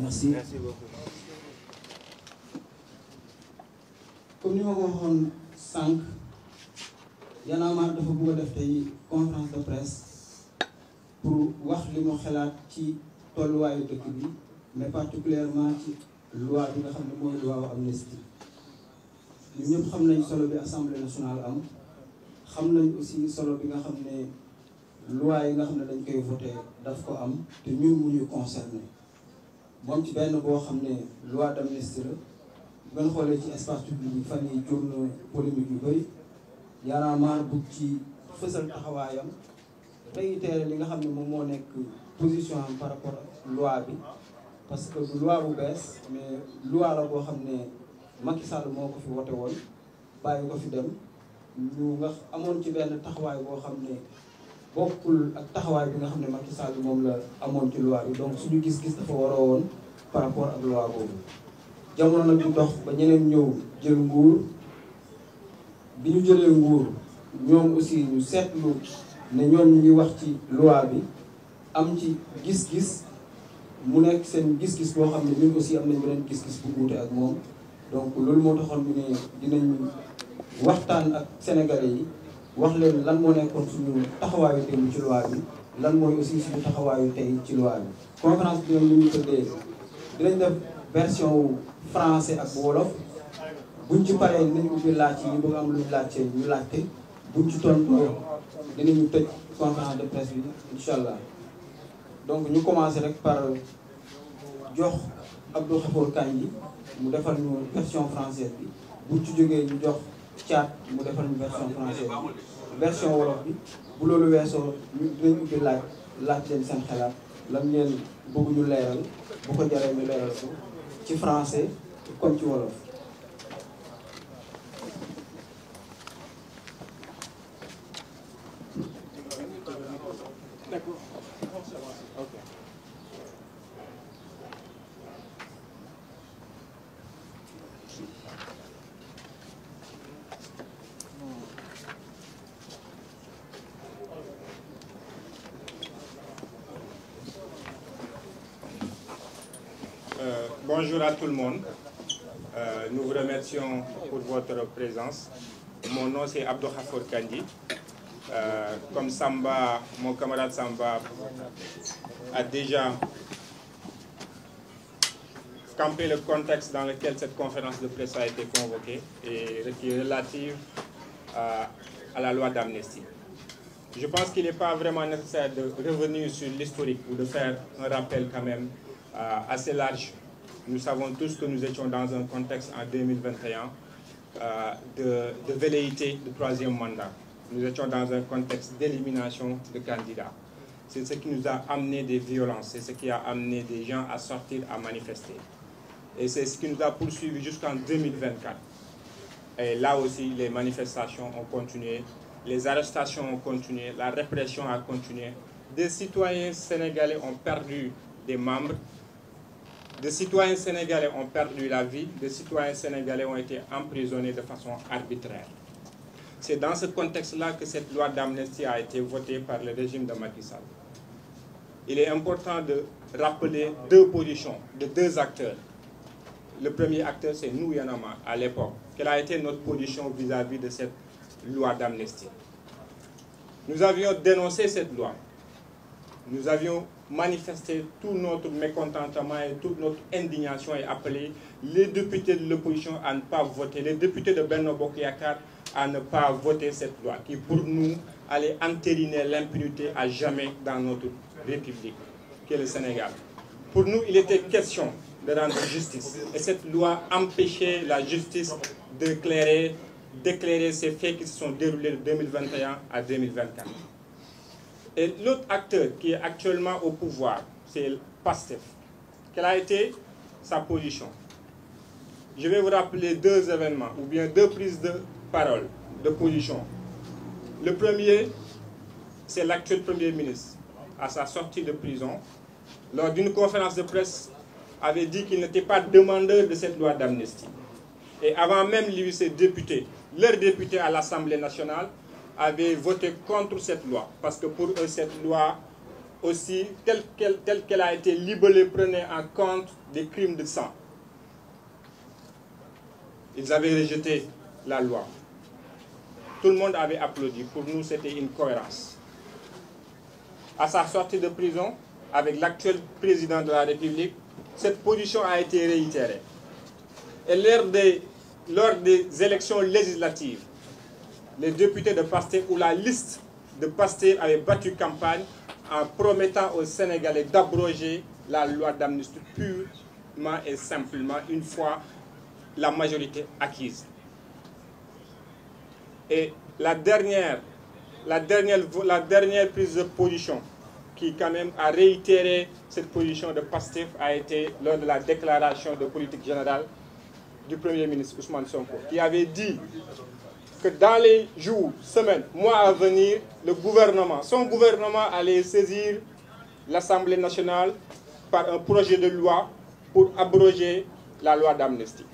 Merci. Merci beaucoup. Comme ni ma ko waxoon sànq Y'en a marre dafa bëgg a def tey conférence de presse pour wax li mu xalaat ci tolluwaayu dëkk bi mais particulièrement ci loi bi nga xam ne mooy loi amnistie. ñun ñëpp xam nañ solo bi assemblée nationale am xam nañ aussi solo bi nga xam ne loi yi nga xam ne dañ koy voté daf ko am te ñun mu ñu concerné moom ci benn boo xam ne loi d'amnistie la bu ngeen xoolee ci espace public bi fan yi jur na polémique yu bëri Y'en a marre bu ci fësal taxawaayam réitéré li nga xam ne moom moo nekk position am par rapport ak loi bi parce que du loi bu bees mais loi la boo xam ne Macky Sall moo ko fi wote woon bàyyi ko fi dem ñu nga amoon ci benn taxawaay boo xam ne bokkul ak taxawaay bi nga xam ne Macky Sall moom la amoon ci loi bi donc suñu gis-gis dafa waroo woon par rapport ak loi boobu jamono nag du dox ba ñeneen ñëw jël nguur bi ñu jëlee nguur ñoom aussi ñu seetlu ne ñoom ñu ngi wax ci loi bi am ci gis-gis mu nekk seen gis-gis boo xam ne ñun aussi am nañ beneen gis-gis bu wuute ak moom donc loolu moo taxoon ñu ne dinañ waxtaan ak sénégalais yi wax leen lan moo nekkoon suñu taxawaayu démb ci loi bi lan mooy aussi suñu taxawaayu tey ci loi bi. conférence bi ñoom ñu ngi tëddee dinañ def version wu français ak wolof buñ ci paree dinañ ubbi laaj yi ñu bëgg am luñ laajte ñu laajte buñ ci tontoo dinañu tëj conférence de presse bi incha allah. donc ñu commencé rek par jox Abdou Khafour Kandji mu defal ñu version française bi buñ ci jógee ñu jox Thiat mu defal ñu version française bi version wolof bi bu loolu weesoo ñu dinañ ubbi laaj leen seen xalaat lan ngeen bëgg ñu leeral bu ko jaree ñu leeral ko ci français comme ci wolof. Bonjour à tout le monde. Nous vous remercions pour votre présence. Mon nom c'est Abdou Khafour Kandji. Comme Samba, mon camarade Samba a déjà campé le contexte dans lequel cette conférence de presse a été convoquée et qui est relative à la loi d'amnistie. Je pense qu'il n'est pas vraiment nécessaire de revenir sur l'historique ou de faire un rappel quand même assez large. Nous savons tous que nous étions dans un contexte en 2021 de velléité de troisième mandat. Nous étions dans un contexte d'élimination de candidats. C'est ce qui nous a amené des violences, c'est ce qui a amené des gens à sortir, à manifester. Et c'est ce qui nous a poursuivis jusqu'en 2024. Et là aussi, les manifestations ont continué, les arrestations ont continué, la répression a continué. Des citoyens sénégalais ont perdu des membres, des citoyens sénégalais ont perdu la vie, des citoyens sénégalais ont été emprisonnés de façon arbitraire. C'est dans ce contexte-là que cette loi d'amnistie a été votée par le régime de Macky Sall. Il est important de rappeler deux positions de deux acteurs. Le premier acteur, c'est nous, Y'en a marre, à l'époque. Quelle a été notre position vis-à-vis de cette loi d'amnistie? Nous avions dénoncé cette loi. Nous avions manifesté tout notre mécontentement et toute notre indignation et appelé les députés de l'opposition à ne pas voter, les députés de Benno Bokk Yakaar à ne pas voter cette loi qui, pour nous, allait entériner l'impunité à jamais dans notre République, qui est le Sénégal. Pour nous, il était question de rendre justice. Et cette loi empêchait la justice d'éclairer ces faits qui se sont déroulés de 2021 à 2024. Et l'autre acteur qui est actuellement au pouvoir, c'est PASTEF. Quelle a été sa position? Je vais vous rappeler deux événements, ou bien deux prises de parole, de position. Le premier, c'est l'actuel Premier ministre, à sa sortie de prison, lors d'une conférence de presse, avait dit qu'il n'était pas demandeur de cette loi d'amnistie. Et avant même lui, ses députés, leurs députés à l'Assemblée nationale, avaient voté contre cette loi. Parce que pour eux, cette loi aussi, telle qu'elle a été libellée, prenait en compte des crimes de sang. Ils avaient rejeté la loi. Tout le monde avait applaudi. Pour nous, c'était une cohérence. À sa sortie de prison, avec l'actuel président de la République, cette position a été réitérée. Et lors des élections législatives, les députés de Pastef ou la liste de Pastef avaient battu campagne en promettant aux Sénégalais d'abroger la loi d'amnistie purement et simplement une fois la majorité acquise. Et la dernière prise de position qui quand même a réitéré cette position de Pastef a été lors de la déclaration de politique générale du Premier ministre Ousmane Sonko, qui avait dit que dans les jours, semaines, mois à venir, son gouvernement allait saisir l'Assemblée nationale par un projet de loi pour abroger la loi d'amnistie.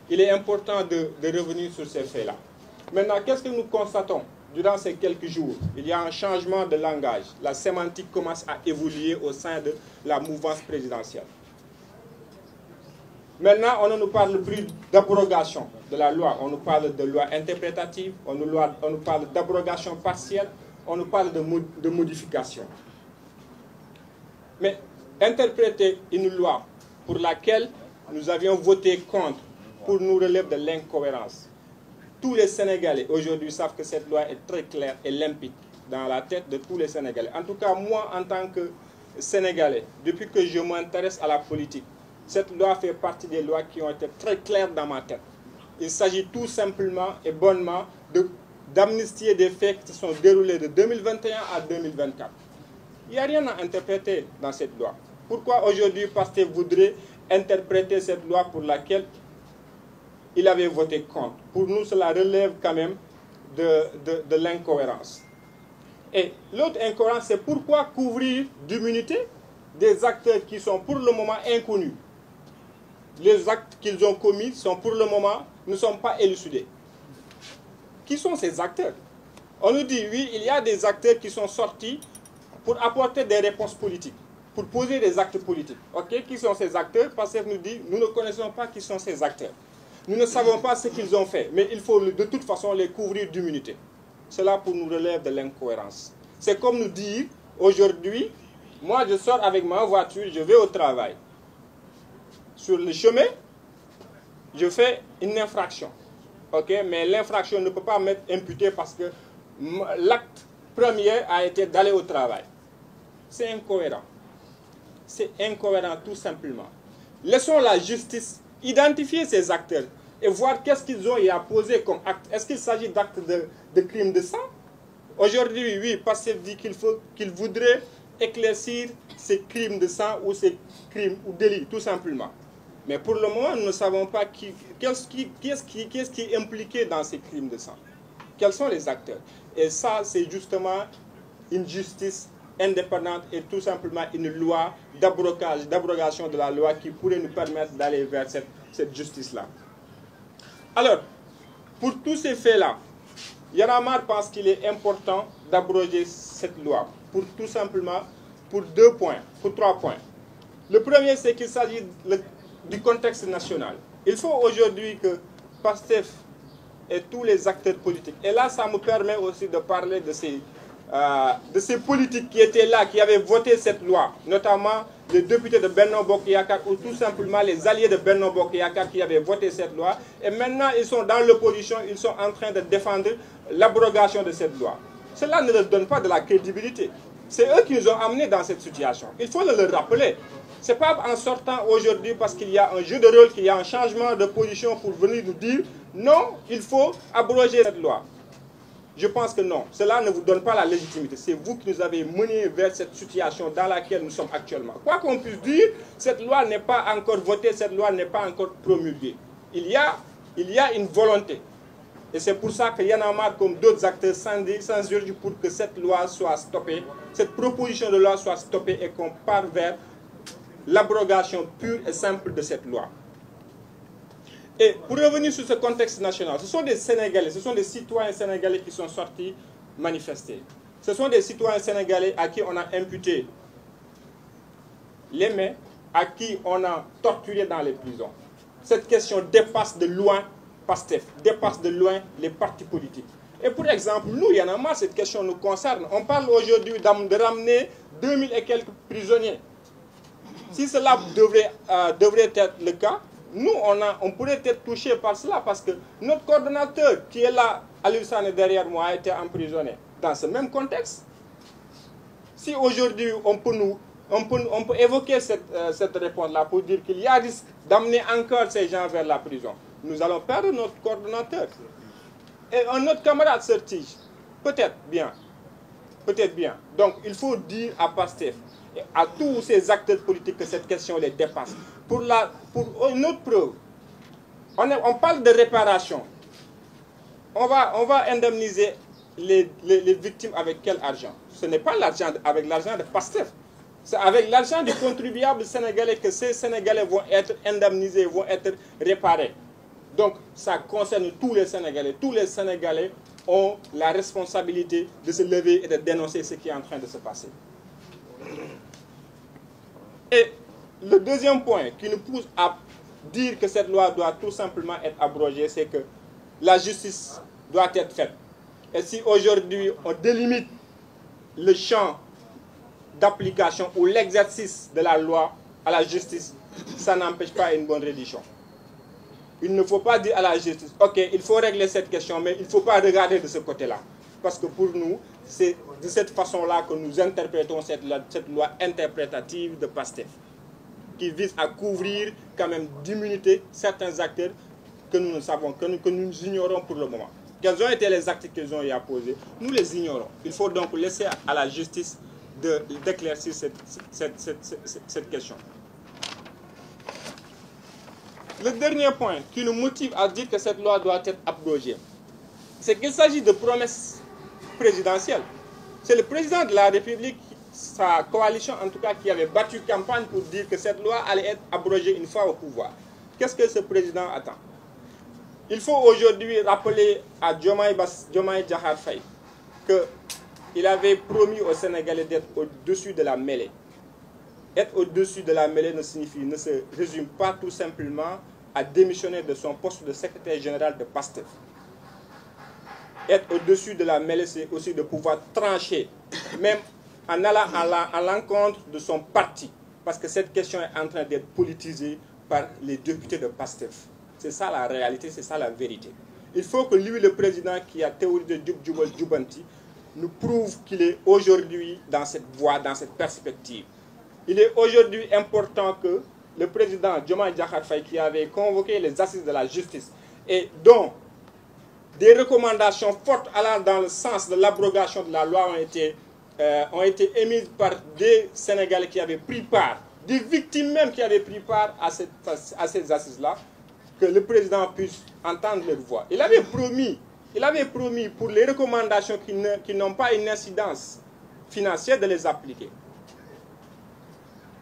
Il est important de revenir sur ces faits-là. Maintenant, qu'est-ce que nous constatons durant ces quelques jours? Il y a un changement de langage. La sémantique commence à évoluer au sein de la mouvance présidentielle. Maintenant, on ne nous parle plus d'abrogation de la loi. On nous parle de loi interprétative, on nous parle d'abrogation partielle, on nous parle de modification. Mais interpréter une loi pour laquelle nous avions voté contre, pour nous relève de l'incohérence. Tous les Sénégalais aujourd'hui savent que cette loi est très claire et limpide dans la tête de tous les Sénégalais. En tout cas, moi, en tant que Sénégalais, depuis que je m'intéresse à la politique, cette loi fait partie des lois qui ont été très claires dans ma tête. Il s'agit tout simplement et bonnement d'amnistier des faits qui se sont déroulés de 2021 à 2024. Il n'y a rien à interpréter dans cette loi. Pourquoi aujourd'hui Pastef voudrait interpréter cette loi pour laquelle il avait voté contre? Pour nous, cela relève quand même de l'incohérence. Et l'autre incohérence, c'est pourquoi couvrir d'immunité des acteurs qui sont pour le moment inconnus. Les actes qu'ils ont commis sont pour le moment ne sont pas élucidés. Qui sont ces acteurs? On nous dit, oui, il y a des acteurs qui sont sortis pour apporter des réponses politiques, pour poser des actes politiques. Ok, qui sont ces acteurs? Parce que nous dit, nous ne connaissons pas qui sont ces acteurs. Nous ne savons pas ce qu'ils ont fait, mais il faut de toute façon les couvrir d'immunité. Cela pour nous relève de l'incohérence. C'est comme nous dire, aujourd'hui, moi je sors avec ma voiture, je vais au travail. Sur le chemin, je fais une infraction. Okay? Mais l'infraction ne peut pas m'être imputée parce que l'acte premier a été d'aller au travail. C'est incohérent. C'est incohérent tout simplement. Laissons la justice identifier ces acteurs et voir qu'est-ce qu'ils ont à poser comme acte. Est-ce qu'il s'agit d'actes de crimes de sang? Aujourd'hui, oui, Pastef dit qu'il voudrait éclaircir ces crimes de sang ou ces crimes ou délits, tout simplement. Mais pour le moment, nous ne savons pas qui est impliqué dans ces crimes de sang. Quels sont les acteurs? Et ça, c'est justement une justice indépendante et tout simplement une loi d'abrogation de la loi qui pourrait nous permettre d'aller vers cette justice-là. Alors, pour tous ces faits-là, Y'en a marre pense qu'il est important d'abroger cette loi pour tout simplement pour trois points. Le premier, c'est qu'il s'agit du contexte national. Il faut aujourd'hui que Pastef et tous les acteurs politiques, et là ça me permet aussi de parler de ces politiques qui étaient là, qui avaient voté cette loi, notamment les députés de Benno Bokk Yakaar ou tout simplement les alliés de Benno Bokk Yakaar qui avaient voté cette loi. Et maintenant ils sont dans l'opposition, ils sont en train de défendre l'abrogation de cette loi. Cela ne leur donne pas de la crédibilité. C'est eux qui nous ont amenés dans cette situation. Il faut le rappeler. Ce n'est pas en sortant aujourd'hui parce qu'il y a un jeu de rôle, qu'il y a un changement de position pour venir nous dire non, il faut abroger cette loi. Je pense que non. Cela ne vous donne pas la légitimité. C'est vous qui nous avez menés vers cette situation dans laquelle nous sommes actuellement. Quoi qu'on puisse dire, cette loi n'est pas encore votée, cette loi n'est pas encore promulguée. Il y a une volonté. Et c'est pour ça qu'il y en a marre comme d'autres acteurs s'insurgent pour que cette loi soit stoppée, cette proposition de loi soit stoppée et qu'on parte vers l'abrogation pure et simple de cette loi. Et pour revenir sur ce contexte national, ce sont des Sénégalais, ce sont des citoyens sénégalais qui sont sortis manifester. Ce sont des citoyens sénégalais à qui on a imputé les mets, à qui on a torturé dans les prisons. Cette question dépasse de loin PASTEF, dépasse de loin les partis politiques. Et pour exemple, nous, il y en a marre, cette question nous concerne. On parle aujourd'hui de ramener 2000 et quelques prisonniers. Si cela devrait être le cas, nous, on pourrait être touchés par cela parce que notre coordonnateur qui est là, Aliou Sané derrière moi, a été emprisonné dans ce même contexte. Si aujourd'hui on peut évoquer cette réponse-là pour dire qu'il y a risque d'amener encore ces gens vers la prison, nous allons perdre notre coordonnateur. Et un autre camarade Sertige, peut-être bien. Donc il faut dire à PASTEF et à tous ces acteurs politiques que cette question les dépasse. Pour une autre preuve, on parle de réparation. On va indemniser les victimes avec quel argent? Ce n'est pas avec l'argent de PASTEF. C'est avec l'argent du contribuable sénégalais que ces Sénégalais vont être indemnisés, vont être réparés. Donc ça concerne tous les Sénégalais. Tous les Sénégalais ont la responsabilité de se lever et de dénoncer ce qui est en train de se passer. Et le deuxième point qui nous pousse à dire que cette loi doit tout simplement être abrogée, c'est que la justice doit être faite. Et si aujourd'hui on délimite le champ d'application ou l'exercice de la loi à la justice, ça n'empêche pas une bonne rédition. Il ne faut pas dire à la justice, ok, il faut régler cette question, mais il ne faut pas regarder de ce côté-là. Parce que pour nous, c'est de cette façon-là que nous interprétons cette loi interprétative de PASTEF, qui vise à couvrir quand même d'immunité certains acteurs que nous ne savons, que nous ignorons pour le moment. Quels ont été les actes qu'ils ont y posés? Nous les ignorons. Il faut donc laisser à la justice d'éclaircir cette question. Le dernier point qui nous motive à dire que cette loi doit être abrogée, c'est qu'il s'agit de promesses présidentielles. C'est le président de la République, sa coalition en tout cas, qui avait battu campagne pour dire que cette loi allait être abrogée une fois au pouvoir. Qu'est-ce que ce président attend? Il faut aujourd'hui rappeler à Diomaye Diakhar Faye qu'il avait promis aux Sénégalais d'être au-dessus de la mêlée. Être au-dessus de la mêlée ne se résume pas tout simplement à démissionner de son poste de secrétaire général de PASTEF. Être au-dessus de la mêlée, c'est aussi de pouvoir trancher, même en allant à l'encontre de son parti, parce que cette question est en train d'être politisée par les députés de PASTEF. C'est ça la réalité, c'est ça la vérité. Il faut que lui, le président qui a théorisé Djubal Djubanti, nous prouve qu'il est aujourd'hui dans cette voie, dans cette perspective. Il est aujourd'hui important que le président Diomaye Diakhar Faye, qui avait convoqué les assises de la justice et dont des recommandations fortes allant dans le sens de l'abrogation de la loi ont été émises par des Sénégalais qui avaient pris part, des victimes même qui avaient pris part à ces assises-là, que le président puisse entendre leur voix. Il avait promis pour les recommandations qui n'ont pas une incidence financière de les appliquer.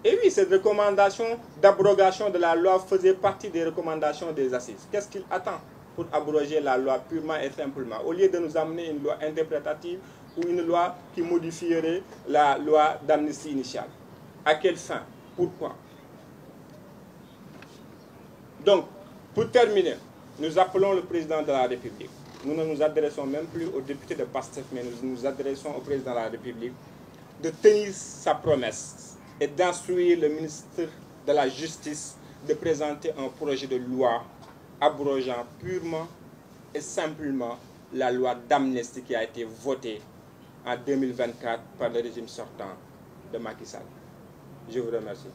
Et oui, cette recommandation d'abrogation de la loi faisait partie des recommandations des assises. Qu'est-ce qu'il attend pour abroger la loi purement et simplement, au lieu de nous amener une loi interprétative ou une loi qui modifierait la loi d'amnistie initiale? À quelle fin? Pourquoi? Donc, pour terminer, nous appelons le président de la République. Nous ne nous adressons même plus aux députés de PASTEF, mais nous nous adressons au président de la République de tenir sa promesse et d'instruire le ministre de la Justice de présenter un projet de loi abrogeant purement et simplement la loi d'amnistie qui a été votée en 2024 par le régime sortant de Macky Sall. Je vous remercie.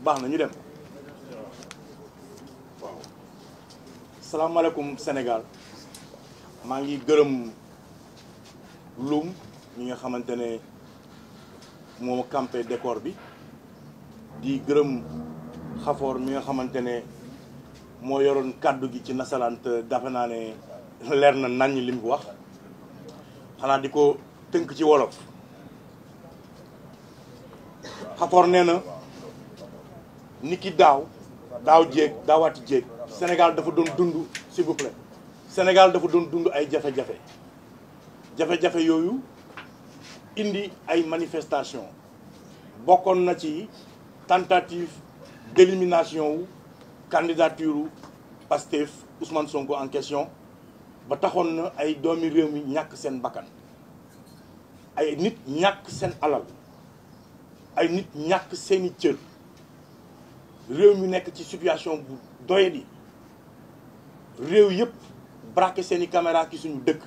baax na ñu dem waaw salaamaaleykum Sénégal maa ngi gërëm Loum ñi nga xamante ne moo campé décor bi di gërëm Xafoor mi nga xamante ne moo yoroon kàddu gi ci nasaraan te dafa naa ne leer na naññ li mu wax xanaa di ko tënk ci wolof. Xafoor nee na ni ki daaw jéeg daawaati jéeg Sénégal dafa doon dund s'il vous plaît Sénégal dafa doon dund ay jafe-jafe yooyu indi ay manifestation bokkoon na ci tentative d'élimination wu candidature Pastef Ousmane Sonko en question ba taxoon na ay doomi réew mi ñàkk seen bakkan ay nit ñàkk seen alal ay nit ñàkk seeni cër réew mi nekk ci situation bu doyadi réew yëpp braqué seeni caméra ki suñu dëkk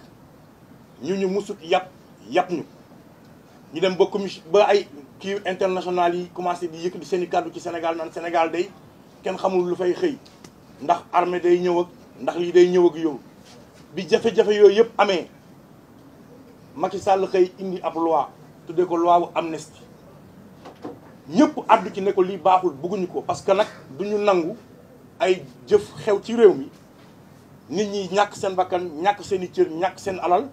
ñu musut yàpp ñu dem ba commission ba ay kii international yi commencé di yëkkati seeni kàddu ci Sénégal naan Sénégal day kenn xamul lu fay xëy ndax armée day ñëw ak ndax lii day ñëw ak yow bi jafe-jafe yooyu yëpp amee Macky Sall xëy indi ab loi tuddee ko loi bu amnistie ñëpp àddu ci ne ko lii baaxul bëgguñu ko parce que nag duñu nangu ay jëf xew ci réew mi nit ñi ñàkk seen bakkan ñàkk seen i cër ñàkk seen alal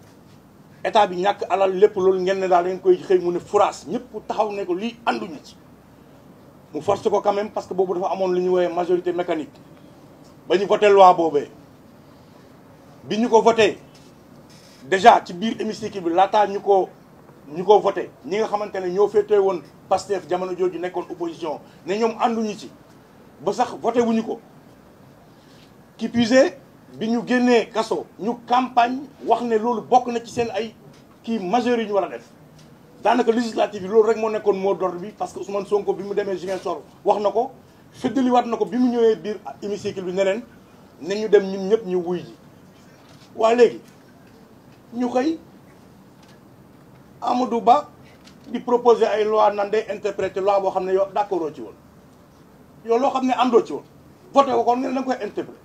état bi ñàkk alal lépp loolu ngeen ne daal da ngeen koy xëy mu ne furaas ñëpp taxaw ne ko lii ànduñu ci mu force ko quand même parce que boobu dafa amoon lu ñu woowee majorité mécanique ba ñu voté loi boobee bi ñu ko voté déjà ci biir hémicycle bi laataa ñu ko voté ñi nga xamante ne ñoo féetee woon Pastef jamono jooju nekkoon opposition ne ñoom ànduñu ci ba sax voté wuñu ko qui puisé bi ñu génnee kaso ñu campagne wax ne loolu bokk na ci seen ay kii majeurs yi ñu war a def daanaka législative yi loolu rek moo nekkoon mot d'ordre bi parce que Ousmane Sonko bi mu demee Ziguinchor wax na ko feddaliwaat na ko bi mu ñëwee biir hémicycle bi neneen ne ñu dem ñun ñëpp ñu wuy ji waa léegi ñu xëy Amadou Ba di proposer ay loi nan day interpréter loi boo xam ne yow d'accord ci woon yow loo xam ne àndoo ci woon voté ko kon nga da nga koy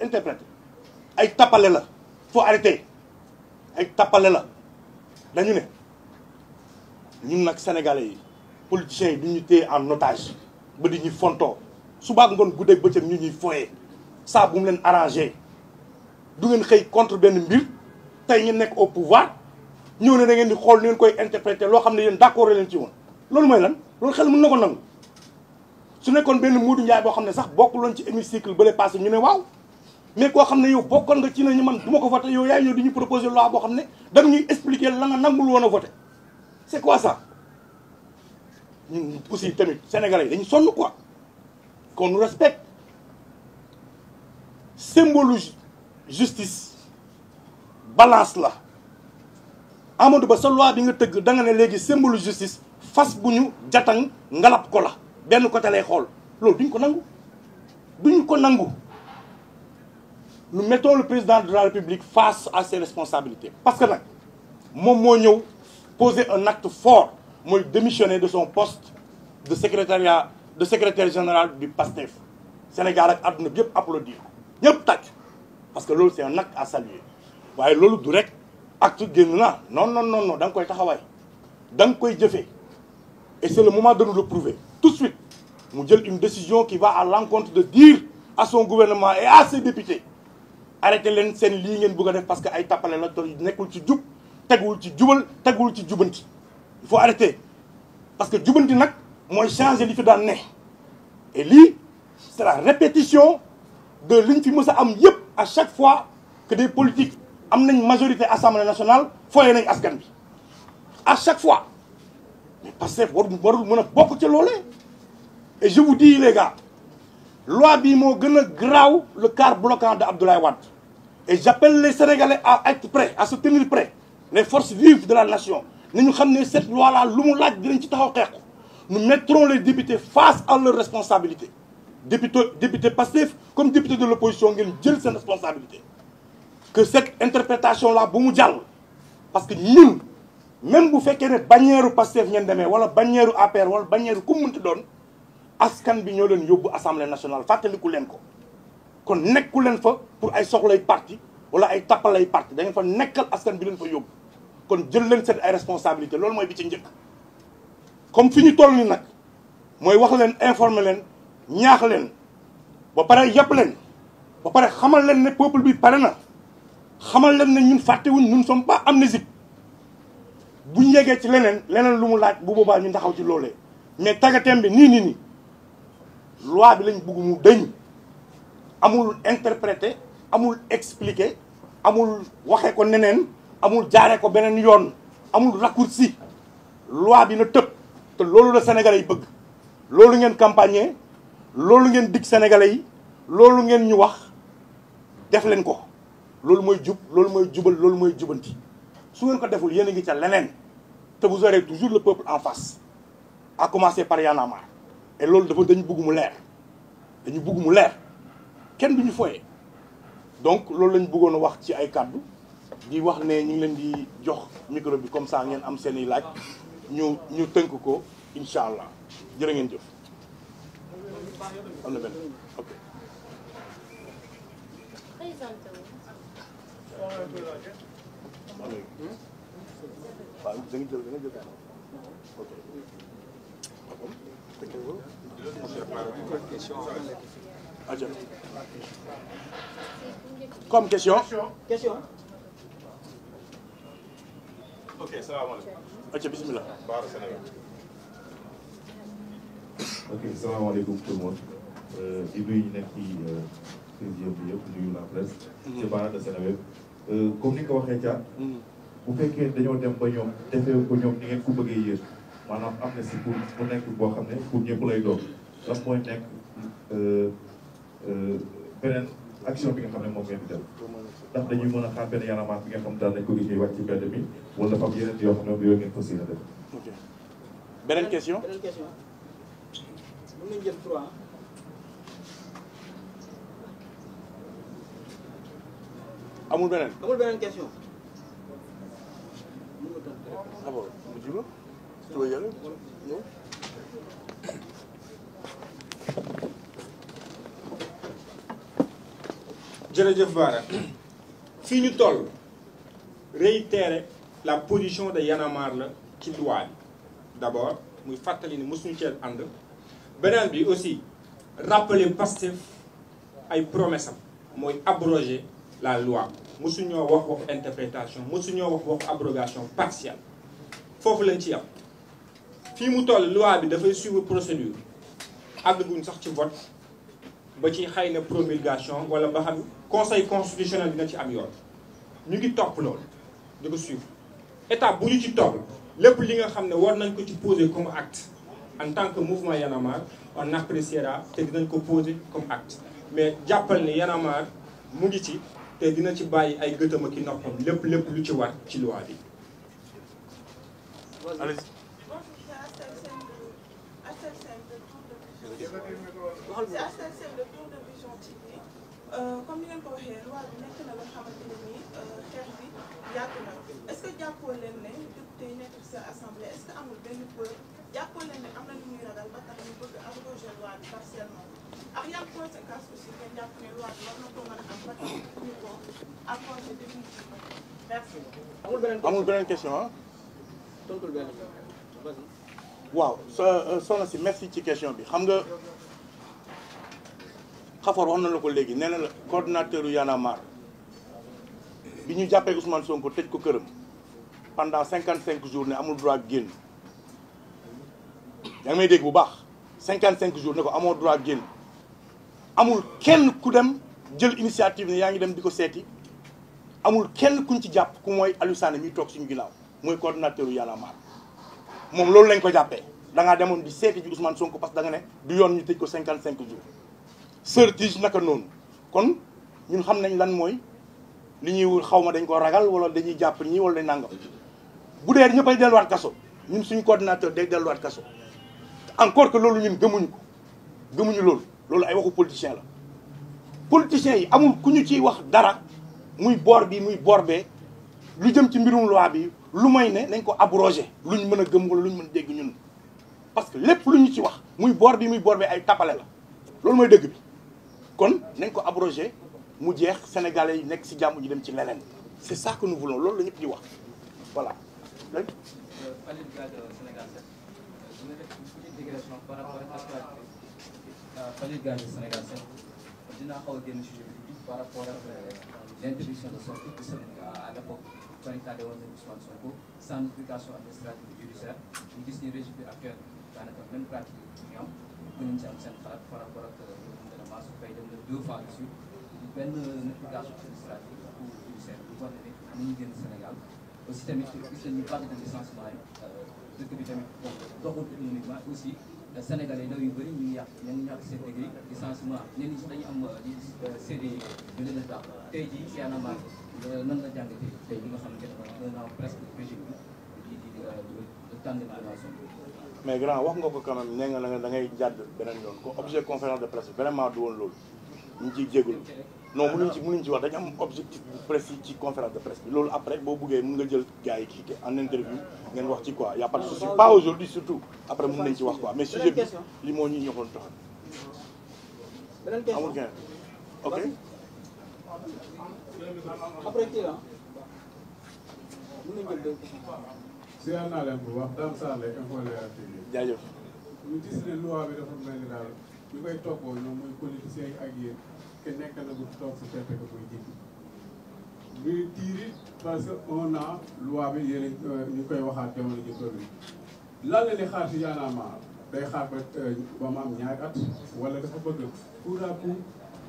interpréter ay tappale la faut arrêter ay tappale la dañu ne ñun nag sénégalais yi politiciens yi du ñu téye en otage ba di ñuy fontoo suba ak ngoon guddeeg bëccëg ñu ñuy foyee saa bu mu leen arrangé du ngeen xëy contre benn mbir tey ngeen nekk au pouvoir ñëw ne da ngeen di xool ni ngeen koy interpréter loo xam ne yéen d'accord leen ci woon loolu mooy lan loolu xel mën na ko nangu su nekkoon benn Modou Ndiaye boo xam ne sax bokkuloon ci hémicycle bële passé ñu ne waaw mais koo xam ne yow bokkoon nga ci nañu man du ma ko voté yow yaay ñëw di ñu proposer loi boo xam ne da nga ñuy expliquer la nga nangul woon a voté c'est quoi ça ñun aussi tamit sénégalais yi dañu sonn quoi qu'on nous respecte symbole justice balance la Amadou Ba sa loi bi nga tëgg da nga ne léegi symbole justice fas bu ñu jatang ngalab ko la benn côté lay xool loolu duñ ko nangu nous mettons le président de la République face à ses responsabilités parce que nag moom moo ñëw poser un acte fort mooy démissionner de son poste de secrétaire général du PASTEF Sénégal ak àdduna bi yëpp applaudir ko ñëpp tàcc parce que loolu c'est un acte à saluer waaye loolu du rek acte génn na non da nga koy taxawaay da nga koy jëfee et c'est le moment de nous le prouver tout de suite mu jël une décision qui va à l'encontre de dire à son gouvernement et à ses députés arrêté leen seen lii ngeen bëgg a def parce que ay tappale la te nekkul ci jub teguwul ci jubal teguwul ci jubanti il faut arrêter parce que jubanti nag mooy changer li fi daan ne et lii c'est la répétition de liñ fi mës a am yëpp à chaque fois que des politiques am nañ majorité assemblée nationale fooyee nañ askan bi à chaque fois mais parce que warul mën a bokk ci loolee et je vous dis les gars loi bii moo gën a graaw le quart bloquant de Abdoulaye Wade et j'appelle les Sénégalais à être prêts à se tenir prêts les forces vives de la nation nañu xam ne cette loi là lu mu laaj dinañ ci taxaw xeex ko nous mettrons les députés face à leurs responsabilités député Pastef comme député de l'opposition ngeen jël seen responsabilité que cette interprétation là bu mu jàll parce que ñun même bu fekkee ne bannière Pastef ngeen demee wala bannière APR wala bannière ku mu mënti doon askan bi ñoo leen yóbbu assemblée nationale fàttaliku leen ko kon nekku leen fa pour ay soxlay parti wala ay tappalay parti da ngeen fa nekkal askan bi leen fa yóbbu kon jël leen seen ay responsabilité loolu mooy bi ci njëkk comme fi ñu toll ni nag mooy wax leen informer leen ñaax leen ba pare yëpp leen ba pare xamal leen ne peuple bi pare na xamal leen ne ñun fàttewuñ nous ne sommes pas amnésiques buñ yeggee ci leneen lu mu laaj bu boobaa ñu taxaw ci loolee mais tàggateem bi nii loi bi lañ bëgg mu dëñ amul interpréter amul expliquer amul waxee ko neneen amul jaaree ko beneen yoon amul raccourci loi bi na tëb te loolu la sénégalais yi bëgg loolu ngeen campagne loolu ngeen dig sénégalais yi loolu ngeen ñu wax def leen ko loolu mooy jub loolu mooy jubal loolu mooy jubanti su ngeen ko deful yéen a ngi ca leneen te vous aurez toujours le peuple en face à commencer par Y'en a marre et loolu dañu bëgg mu leer dañu bëgg mu leer kenn duñu foyee donc loolu lañ bëggoon a wax ci ay kàddu di wax ne ñu ngi leen di jox micro bi comme ça ngeen am seen i laaj ñu tënk ko incha allah jërë ngeen jëf. am na benn ok. waaw da nga jël ok. Comme question. Ok, salaamaaleykum. Ok, bismillah. Baara Sénégal. Ok, salaamaaleykum tout le monde. di nuyu ñu nekk ci président bi yëpp nuyu la presse. c'est Baara de Sénégal. Comme ni nga ko waxee Dia. bu fekkee dañoo dem ba ñoom defee ko ñoom ni ngeen ko bëggee yéen maanaam am na si pour mu nekk boo xam ne pour ñëpp lay doon lan mooy nekk beneen action bi nga xam ne moom ngeen di def ndax dañuy mën a xaar benn Y'en a marre bi nga xam daal nañ ko gisee wàcc ci mbedd mi wala dafa am yeneen yoo xam ne yooyu ngeen fas yéene def. ok beneen question. mën nañ jël 3. amul beneen question. d'abord mu jiba tu veux y aller ñëw. jërëjëf Bara fii ñu toll réitérer la position de Y'en a marre la ci loi bi d'abord muy fàttali ni mosuñu cee ànd beneen bi aussi rappeler Pastef ay promesse am mooy abroger la loi mosuñoo wax waxu interprétation mosuñoo wax waxu abrogation partielle foofu lañ ci am fii mu toll loi bi dafay suivre procédure àgguñ sax ci vote ba ci xëy na promulgation wala ba xam conseil constitutionnel dina ci am yoon ñu ngi topp loolu di ko suivre étape bu ñu ci topp lépp li nga xam ne war nañ ko ci poser comme acte en tant que mouvement Y'en a marre on appréciera te dinañ ko poser comme acte mais jàppal ne Y'en a marre mu ngi ci te dina ci bàyyi ay gëtëm ak i noppam lépp lu ci war ci loi bi. comme ni ngeen ko waxee loi bi nekk na loo xamante ne nii xeex bi yàgg na est-ce que jàppoo leen ne député yi nekk ci assemblée est-ce que amul benn peur jàppoo leen ne am na lu ñuy ragal ba tax ñu bëgg abroger loi bi partiellement ak yan conséquence aussi ngeen jàpp ne loi bi war na ko mën a am ba tax ñu ko abroger définitivement merci. amul beneen question ah. tontul benn vas-y. waaw soxna si merci ci question bi xam nga. Xafoor wax na la ko léegi nee na la coordonnateur yu Y'en a marre bi ñu jàppee Ousmane Sonko tëj ko këram pendant 55 jours ne amul droit génn yaa ngi may dégg bu baax 55 jours ne ko amoo droit génn amul kenn ku dem jël initiative ne yaa ngi dem di ko seeti amul kenn kuñ ci jàpp ku mooy Aliou Sané miy toog suñu ginnaaw mooy coordonnateur yu Y'en a marre moom loolu lañ ko jàppee da ngaa demoon di seeti ji Ousmane Sonko parce que da nga ne du yoon ñu tëj ko 55 jours. sër tige naka noonu kon ñun xam nañ lan mooy li ñuy xaw ma dañ ko ragal wala dañuy jàpp ñii wala dañ nangam bu dee ñëppay delluwaat kaso ñun suñu coordinateur day delluwaat kaso encore que loolu ñun gëmuñu loolu ay waxu politicien la politiciens yi amul ku ñu ciy wax dara muy boor bi muy boor bee lu jëm ci mbirum loi bi lu may ne nañ ko abrogé luñ mën a gëm wala luñ mën a dégg ñun parce que lépp lu ñu ci wax muy boor bi muy boor bee ay tappale la loolu mooy dëgg bi kon nañ ko abrogé mu jeex sénégalais yi nekk ci jàmm ñu dem ci leneen c'est ça que nous voulons loolu la ñëpp di wax voilà. léegi. Fallou Gade Sénégal 7 dina def une petite digression par rapport ak actualité Fallou Gade Sénégal 7 dinaa xaw a génn sujet bi par rapport ak l'interdiction de sortie que à l'époque barricadé woon nañu Ousmane Sonko sans notification administrative judiciaire ñu gis ni régime bi actuel daanaka même pratique yi ñu am mën nañu ci am seen xalaat par rapport ak Mansour Faye dem na 2 fois de suite benn notification administrative ou judiciaire bu war ne ni ñu génn Sénégal aussi tamit gis nañu vague de licenciement yi dëkk bi tamit doxul économiquement aussi Sénégalais ndaw yu bëri ñu ngi yàq ña ngi ñàkk seen liggéey licenciement ñenn ñi sax dañu am CDI ñu leen a tax tey jii si Y'en a marre nan la jàngatee tey li nga xam ne un an presque régime bi di tànn mais grand wax nga ko quand même nee nga na da ngay jàdd beneen yoon ko objet conférence de presse vraiment du woon loolu ñu ngi ciy jégalu non mënuñ ci wax dañu am objectif bu précis ci conférence de presse bi loolu après boo buggee mën nga jël gars yi kii en interview ngeen wax ci quoi y a pas de souci pas aujourd'hui surtout après mën nañ ci wax quoi mais sujet bi li moo ñuy ñoxoon taxal amul kenn ok après kii la mën nañ jël siyaar naa leen bu wax Dame Sall Infos Leral TV jaajëf ñu gis ne loi bi dafa mel ni daal ñu koy toppoo ñoom muy politiciens yi ak yéen ke nekk na bu toog si fekk ko muy jiitu muy tiiri parce que on a loi bi yéen ñu koy waxaat jamono ji toll lan la ni xaar si Y'en a marre day xaar ba mu am ñaari at wala dafa bëgg coup à coup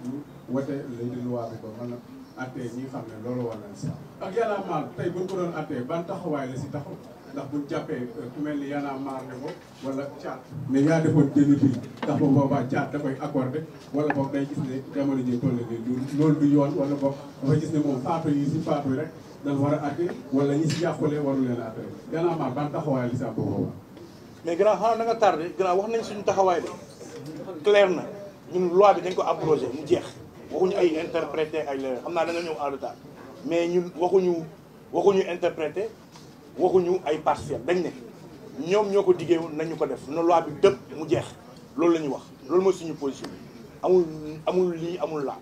ñu wote léegi loi bi ba mën a attee ñi xam ne loolu war nañ sax ak Y'en a marre tey buñ ko doon attee ban taxawaay la si taxaw ndax buñ jàppee ku mel ni Y'en a marre ne ko wala caat ne yaa defoon délit yi ndax ba boobaa caat da koy accordé wala boog day gis ne jamono ji toll nii loolu du yoon wala boog dafa gis ne moom faatu yi si faatu yi rek dañ war a atte wala ñi si yàqule waru leen a atte Y'en a marre ban taxawaay li sax boobaa mais grand xanaa da nga tardé grand wax nañ suñu taxawaay de clair na ñun loi bi dañ ko abrogé mu jeex waxuñu ay interprété ay leneen xam naa da nga ñëw en retard mais ñun waxuñu interprété waxuñu ay partiel dañ ne ñoom ñoo ko diggee nañu ko def na loi bi dëpp mu jeex loolu la ñuy wax loolu mooy suñu position amul lii amul laa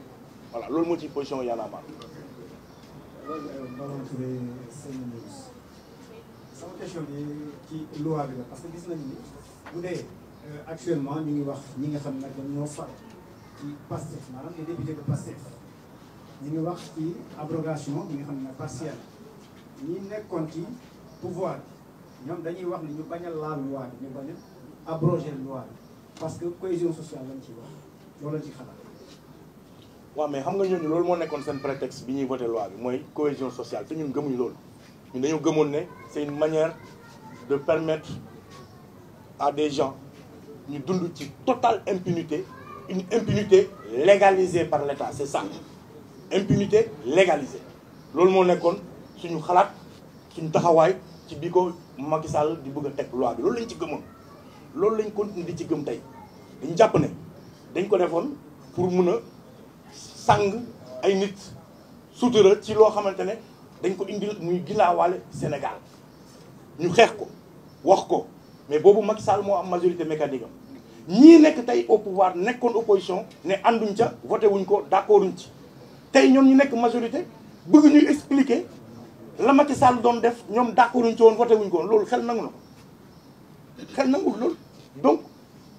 voilà loolu moo ci position Y'en a marre. sama question bi ci loi bi la parce que gis nañu ni bu dee actuellement ñu ngi wax ñi nga xam ne nag ñoo far ci Pastef maanaam les députés de Pastef ñu ngi wax ci abrogation bi nga xam ne partielle ñi nekkoon ci pouvoir bi ñoom dañuy wax ni ñu bañ a laal loi bi ñu bañ a abroger loi bi parce que cohésion sociale lañ ciy wax loolu lañ ci xalaat. waaw mais xam nga ñooñu loolu moo nekkoon seen prétexte bi ñuy voté loi bi mooy cohésion sociale te ñun gëmuñu loolu ñun dañoo gëmoon ne c'est une manière de permettre à des gens ñu dund ci totale impunité une impunité légalisée par l'État c'est ça impunité légalisée loolu moo nekkoon suñu xalaat suñu taxawaay ci bi ko Macky Sall di bëgg a teg loi bi loolu lañ ci gëmoon loolu lañ continuer di ci gëm tey dañ jàpp ne dañ ko defoon pour mun a sàng ay nit sutura ci loo xamante ne dañ ko indil muy gilaawaale Sénégal ñu xeex ko wax ko mais boobu Macky Sall moo am majorité mécanique am ñii nekk tey au pouvoir nekkoon opposition ne ànduñ ca voté wuñ ko d'accorduñ ci tey ñoom ñu nekk majorité bëgg ñuy expliquer la Macky Sall doon def ñoom d'accorduñ ci woon voté wuñ ko woon loolu xel nangu na ko xel nanguwul loolu donc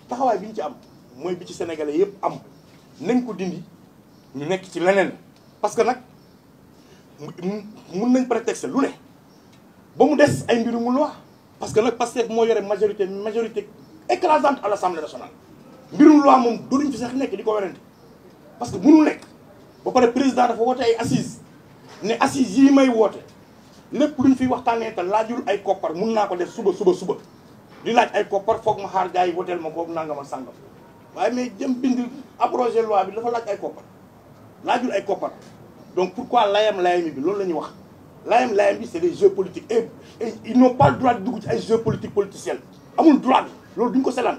taxawaay bi ñu ci am mooy bi ci sénégalais yëpp am nañ ko dindi ñu nekk ci leneen parce que nag mun nañ prétexte lu ne ba mu des ay mbiru mu loi parce que nag Pastef moo yore majorité écrasante à l'Assemblée nationale mbirum loi moom duruñ fi sax nekk di ko werante parce que mënul nekk ba pare président dafa woote ay assises ne assises yi may woote lépp luñ fiy waxtaanee te laajul ay koppar mun naa ko def suba di laaj ay koppar foog ma xaar gars yi woteel ma koog nangam ak sàngam waaye mais jëm bind abroger loi bi dafa laaj ay koppar laajul ay koppar donc pourquoi layam-layami bi loolu la ñuy wax layam-layam bi c'est des jeux politiques et ils n'ont pas le droit de dugg ci ay jeux politiques politiciens amul droit bi loolu duñ ko selaan